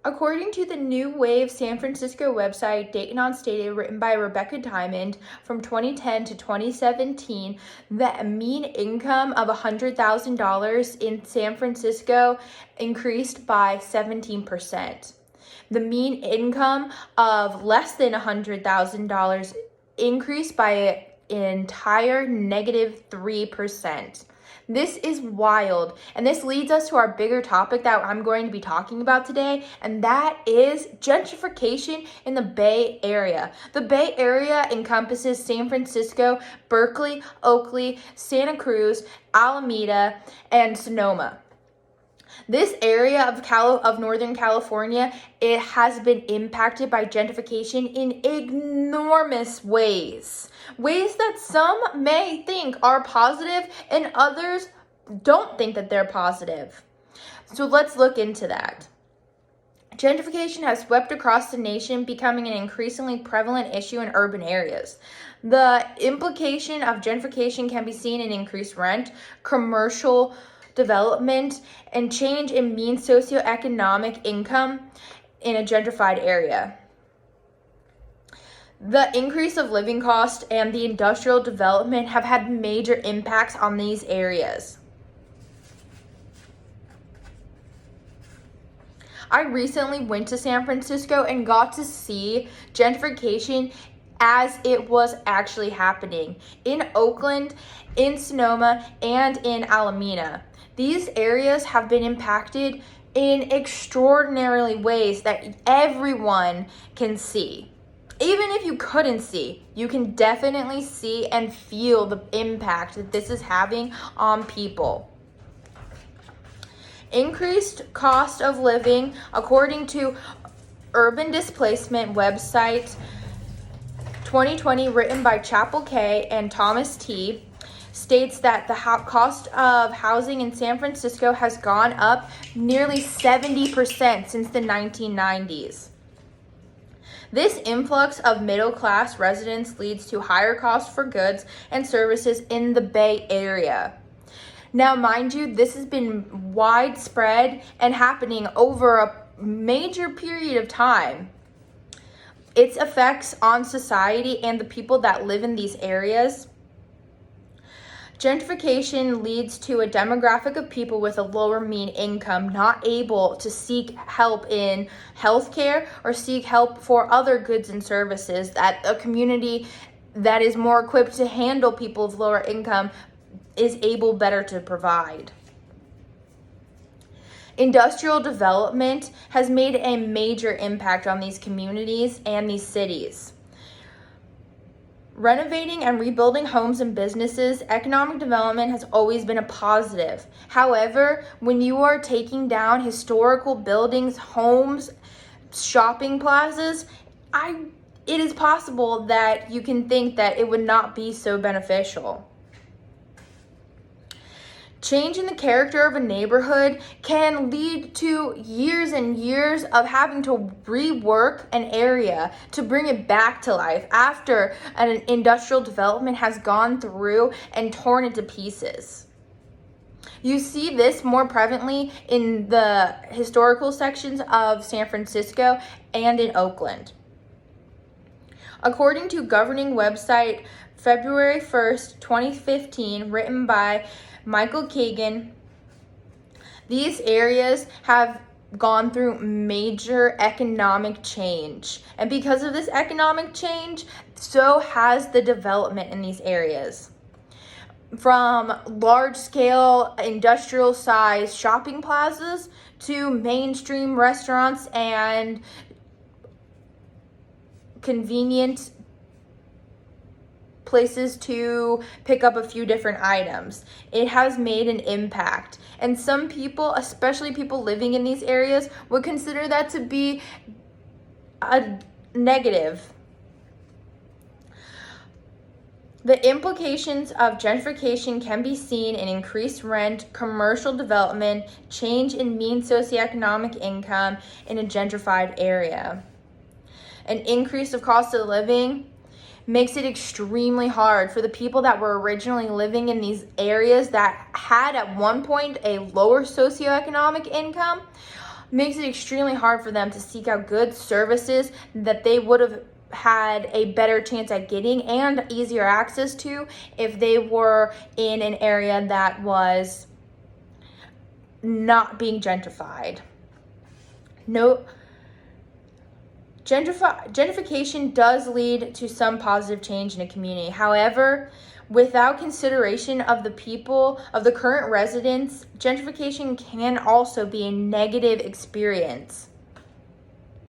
According to the New Wave San Francisco website, Data Non-Stated, written by Rebecca Diamond, from 2010 to 2017, the mean income of $100,000 in San Francisco increased by 17%. The mean income of less than $100,000 increased by an entire -3%. This is wild, and this leads us to our bigger topic that I'm going to be talking about today, and that is gentrification in the Bay Area. The Bay Area encompasses San Francisco, Berkeley, Oakley, Santa Cruz, Alameda, and Sonoma. This area of Northern California, it has been impacted by gentrification in enormous ways. Ways that some may think are positive and others don't think that they're positive. So let's look into that. Gentrification has swept across the nation, becoming an increasingly prevalent issue in urban areas. The implication of gentrification can be seen in increased rent, commercial development, and change in mean socioeconomic income in a gentrified area. The increase of living costs and the industrial development have had major impacts on these areas. I recently went to San Francisco and got to see gentrification as it was actually happening in Oakland, in Sonoma, and in Alameda. These areas have been impacted in extraordinary ways that everyone can see. Even if you couldn't see, you can definitely see and feel the impact that this is having on people. Increased cost of living, according to Urban Displacement website 2020, written by Chapel K and Thomas T., states that the cost of housing in San Francisco has gone up nearly 70% since the 1990s. This influx of middle-class residents leads to higher costs for goods and services in the Bay Area. Now, mind you, this has been widespread and happening over a major period of time. Its effects on society and the people that live in these areas. Gentrification leads to a demographic of people with a lower mean income not able to seek help in healthcare or seek help for other goods and services that a community that is more equipped to handle people of lower income is able better to provide. Industrial development has made a major impact on these communities and these cities. Renovating and rebuilding homes and businesses, economic development has always been a positive. However, when you are taking down historical buildings, homes, shopping plazas, it is possible that you can think that it would not be so beneficial. Change in the character of a neighborhood can lead to years and years of having to rework an area to bring it back to life after an industrial development has gone through and torn it to pieces. You see this more prevalently in the historical sections of San Francisco and in Oakland. According to governing website February 1st, 2015, written by Michael Kagan, these areas have gone through major economic change. And because of this economic change, so has the development in these areas. From large-scale industrial-sized shopping plazas to mainstream restaurants and convenient places to pick up a few different items. It has made an impact. And some people, especially people living in these areas, would consider that to be a negative. The implications of gentrification can be seen in increased rent, commercial development, change in mean socioeconomic income in a gentrified area. An increase of cost of living makes it extremely hard for the people that were originally living in these areas that had at one point a lower socioeconomic income makes it extremely hard for them to seek out good services that they would have had a better chance at getting and easier access to if they were in an area that was not being gentrified. No, gentrification does lead to some positive change in a community. However, without consideration of the people, of the current residents, gentrification can also be a negative experience.